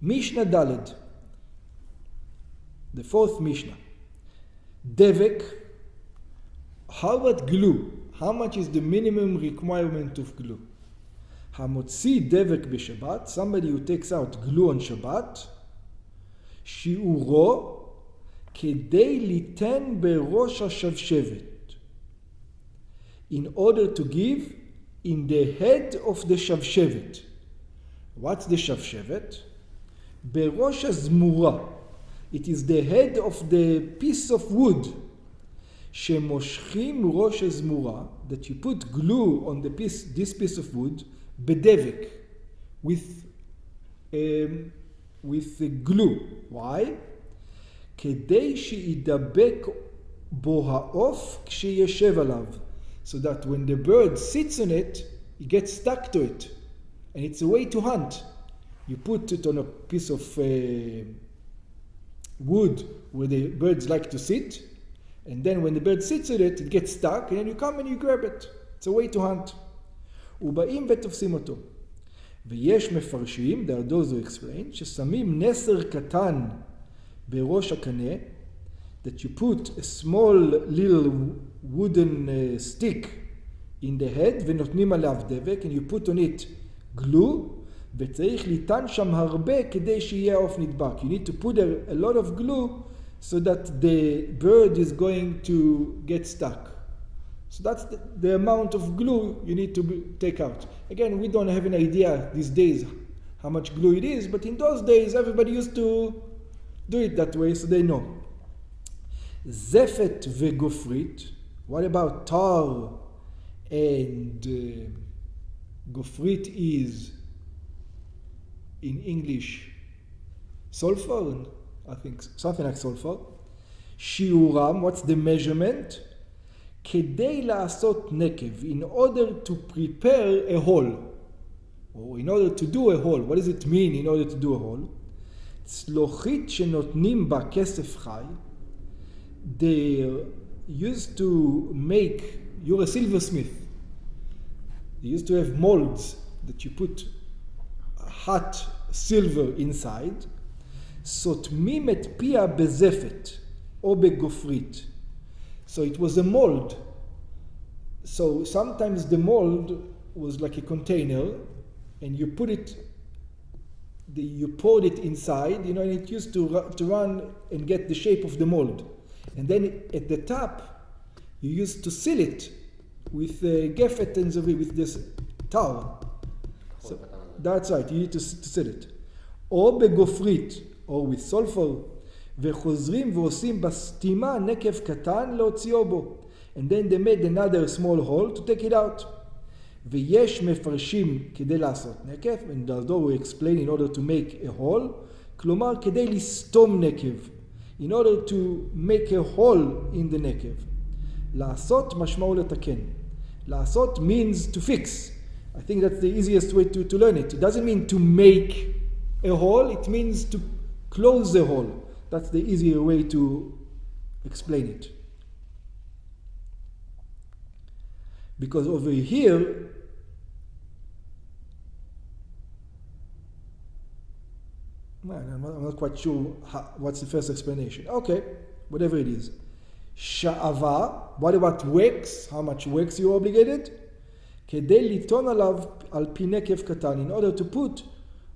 Mishnah Daled, the fourth Mishnah. Devek, how about glue? How much is the minimum requirement of glue? Hamotzi devek b'Shabbat, somebody who takes out glue on Shabbat, shi'uro kedei liten berosh hashavshevet, in order to give in the head of the shavshevet. What's the shavshevet? Berosh hazmura. It is the head of the piece of wood. Shemoshchim rosh hazmura, that you put glue on the piece, this piece of wood, bedevek, with glue. Why? Kedei she'idabek bo ha'of ksheyeshev alav, so that when the bird sits on it, it gets stuck to it, and it's a way to hunt. You put it on a piece of wood where the birds like to sit, and then when the bird sits on it, it gets stuck, and then you come and you grab it. It's a way to hunt. ובאים ותופסים אותו. ויש מפרשים, there are those who explain, ששמים נסר קטן בראש הקנה, that you put a small little wooden stick in the head, ונותנים עליו דבק, and you put on it glue, וצריך ליטן שם הרבה כדי שיהיה העוף נדבק. You need to put a lot of glue so that the bird is going to get stuck. So that's the amount of glue you need to take out. Again, we don't have an idea these days how much glue it is, but in those days everybody used to do it that way, so they know. Zefet vegofrit. What about tar and gofrit is in English sulfur, I think something like sulfur. Shiuram, what's the measurement? Kedei la'asot nekev, in order to prepare a hole, or in order to do a hole. What does it mean in order to do a hole? Tzlochit shenotnim ba kesef chai. They used to make, you're a silversmith. They used to have molds that you put hot silver inside. Sotmim et pia bezefet, or begofrit. So it was a mold. So sometimes the mold was like a container, and you put it, you poured it inside, and it used to run and get the shape of the mold. And then at the top, you used to seal it with gefet and zovi, with this tar. So that's right, you need to seal it. Or begofrit, or with sulfur. וחוזרים ועושים בסתימה נקב קטן להוציאו בו. And then they made another small hole to take it out. ויש מפרשים כדי לעשות נקב, and although we explain in order to make a hole, כלומר כדי לסתום נקב, in order to make a hole in the נקב. לעשות משמעו לתקן. לעשות means to fix. I think that's the easiest way to learn it. It doesn't mean to make a hole, it means to close the hole. That's the easier way to explain it. Because over here, I'm not quite sure what's the first explanation. Okay, whatever it is. Sha'ava, what about wax? How much wax you obligated? כדי ליטון עליו על פי נקב קטן, in order to put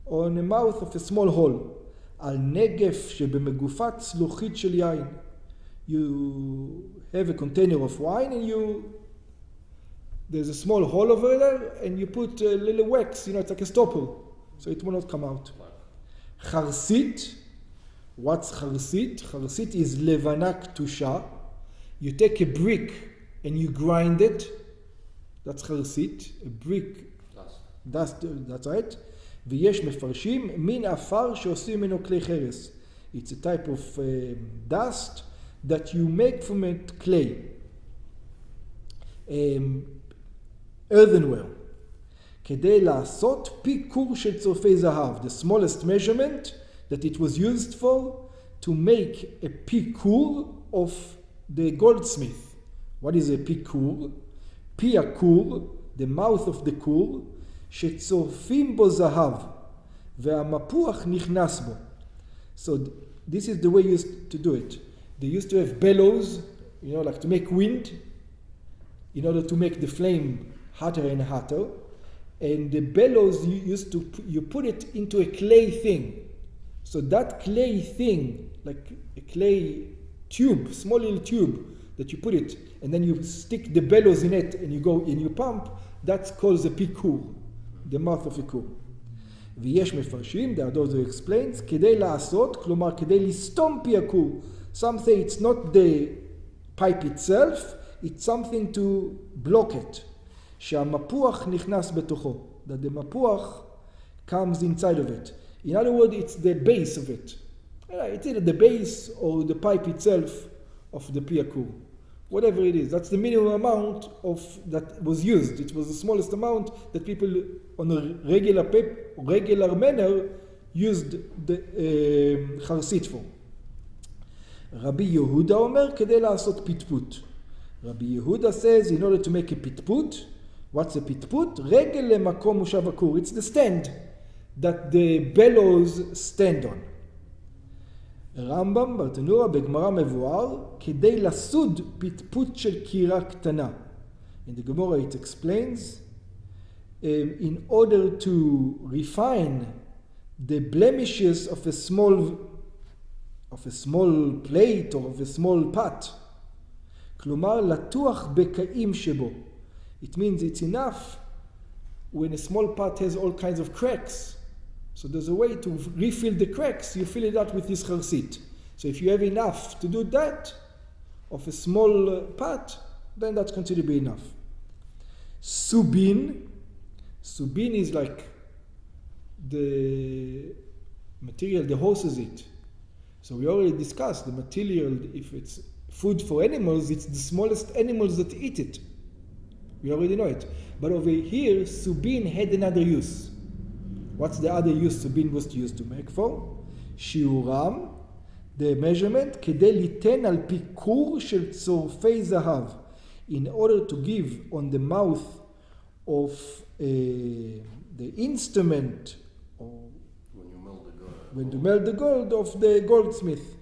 on the mouth of a small hole. על נגף שבמגופת צלוחית של יין. You have a container of wine and there's a small hole over there and you put a little wax, it's like a stopper, so it will not come out. חרסית, what's חרסית? חרסית is לבנה קטושה. You take a brick and you grind it. That's חרסית, a brick. That's right. ויש מפרשים מין עפר שעושים ממנו כלי חרס. It's a type of dust that you make from it clay. Earthenware. כדי לעשות פיקור של צורפי זהב. The smallest measurement that it was used for to make a pikur of the goldsmith. What is a pikur? Pi akur, the mouth of the kur, שצורפים בו זהב, והמפוח נכנס בו. So this is the way used to do it. They used to have bellows, like to make wind, in order to make the flame hotter and hotter. And the bellows you put it into a clay thing. So that clay thing, like a clay tube, small little tube that you put it, and then you stick the bellows in it, and you go and you pump, that's called the Pico, the mouth of a Pico. ויש מפרשים, there are those who explains, כדי לעשות, כלומר כדי לסתום פי הכור. Some say it's not the pipe itself, it's something to block it. שהמפוח נכנס בתוכו. That the מפוח comes inside of it. In other words, it's the base of it. It's either the base or the pipe itself of the piakur. Whatever it is, that's the minimum amount that was used. It was the smallest amount that people on a regular manner used the Chalcet for. Rabbi Yehuda אומר כדי לעשות פטפוט. Rabbi Yehuda says in order to make a pitput, what's a pitput? רגל למקום מושב הכור. It's the stand that the bellows stand on. רמב"ם, ברטנורה, בגמרא מבואר, כדי לסוד פטפוט של קירה קטנה. In the Gemara it explains, in order to refine the blemishes of a small plate or of a small pot. כלומר, לטוח בקעים שבו. It means it's enough when a small pot has all kinds of cracks. So there's a way to refill the cracks. You fill it out with this Chalcet. So if you have enough to do that, of a small pot, then that's considered to be enough. Subin. Subin is like the material the horses eat. So we already discussed the material, if it's food for animals, it's the smallest animals that eat it. We already know it. But over here, Subin had another use. What's the other use Subin was used to make for? שיעורם, the measurement, כדי ליתן על פי קור של צורפי זהב, in order to give on the mouth of the instrument, or when you melt the gold of the goldsmith.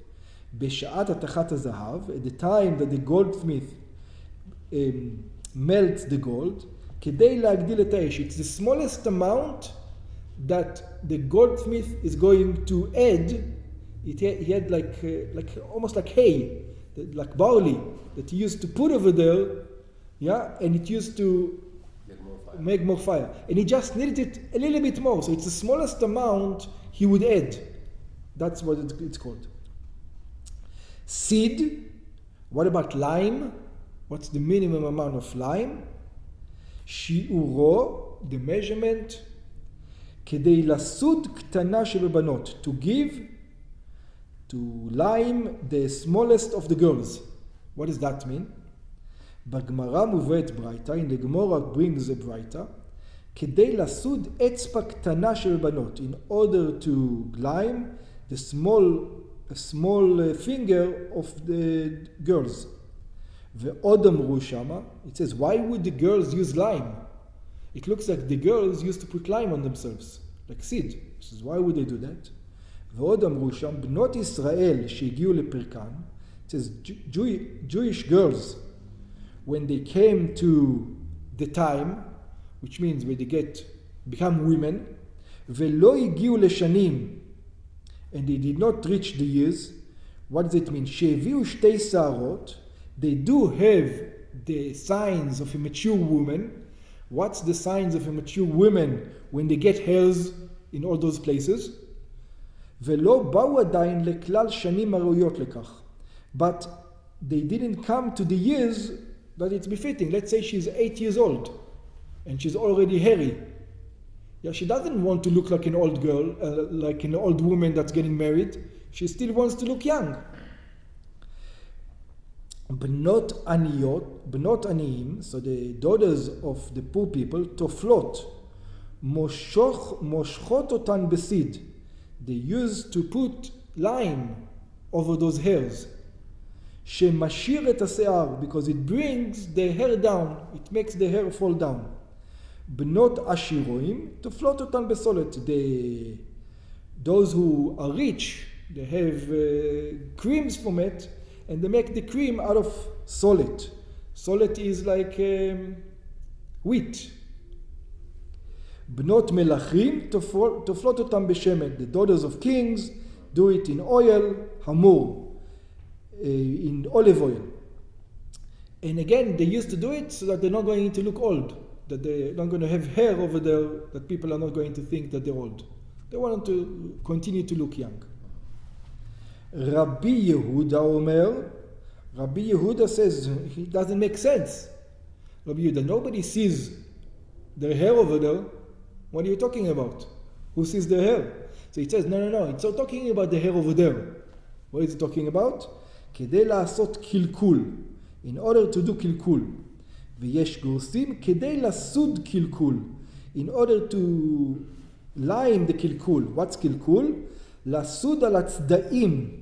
בשעת התחת הזהב, at the time that the goldsmith melts the gold, כדי להגדיל את האש. It's the smallest amount that the goldsmith is going to add. He had like almost like hay, like barley that he used to put over there, and it used to make more fire. And he just needed it a little bit more, so it's the smallest amount he would add. That's what it's called. Seed. What about lime? What's the minimum amount of lime? שיעורו, the measurement, כדי לסוד קטנה שבבנות, to give to lime the smallest of the girls. What does that mean? בגמרא מובאת ברייתא, in the Gemara brings a ברייתא, כדי לסוד אצבע קטנה שבבנות, in order to lime the small finger of the girls. ועוד אמרו שמה, it says, why would the girls use lime? It looks like the girls used to put lime on themselves, like seed. It says, why would they do that? ועוד אמרו שם, בנות ישראל שהגיעו לפרקן, it says, Jewish girls, when they came to the time, which means when they become women, ולא הגיעו לשנים, and they did not reach the years, what does it mean? שהביאו שתי שערות, they do have the signs of a mature woman. What's the signs of a mature woman when they get hairs in all those places? ולא באו עדיין לכלל שנים הראויות לכך. But they didn't come to the years that it's befitting. Let's say she's 8 years old and she's already hairy. She doesn't want to look like an old girl, like an old woman that's getting married. She still wants to look young. בנות עניים, so the daughters of the poor people, תופלות, מושכות אותן בסיד. They used to put lime over those hairs. שמשאיר את השיער, because it brings the hair down, it makes the hair fall down. בנות עשירוים, תופלות אותן בסולת. Those who are rich, they have creams from it, and they make the cream out of solid. Solid is like wheat. Bnot melachim toflot otam beshemet. The daughters of kings do it in oil, hamur, in olive oil. And again, they used to do it so that they're not going to look old, that they're not going to have hair over there, that people are not going to think that they're old. They want to continue to look young. Rabbi Yehuda Omer, Rabbi Yehuda says, it doesn't make sense. Rabbi Yehuda, nobody sees their hair over there. What are you talking about? Who sees their hair? So he says, no, it's not talking about the hair over there. What is it talking about? כדי לעשות קלקול, in order to do קלקול. ויש גורסים כדי לסוד קלקול, in order to line the קלקול. What's קלקול? לסוד על הצדעים.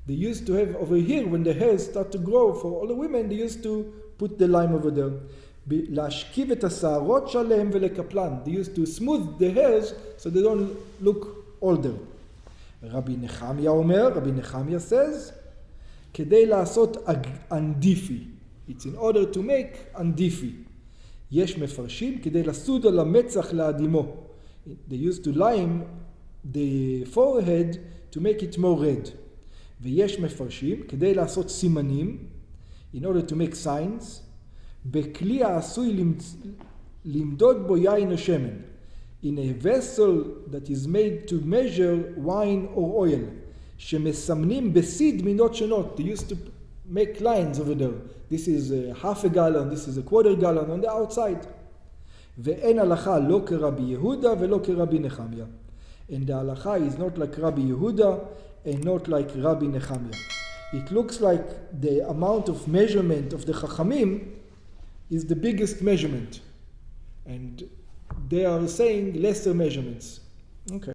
They used to have over here, when the hairs start to grow for all the women, they used to put the lime over there. להשכיב את השערות שלהם ולקפלן. They used to smooth the hairs so they don't look older. Rabbi Nechemia אומר, Rabbi Nechemia says, כדי לעשות אנדיפי. It's in order to make אנדיפי. יש מפרשים כדי לסוד על המצח לאדימו. They used to lime the forehead to make it more red. ויש מפרשים כדי לעשות סימנים, in order to make signs, בכלי העשוי למדוד בו יין או שמן. In a vessel that is made to measure wine or oil. שמסמנים בסיד מינות שונות. They used to make lines over there. This is a half a gallon, this is a quarter gallon on the outside. ואין הלכה לא כרבי יהודה ולא כרבי נחמיה. And the halacha is not like Rabbi Yehuda and not like Rabbi Nechemia. It looks like the amount of measurement of the Chachamim is the biggest measurement. And they are saying lesser measurements. Okay.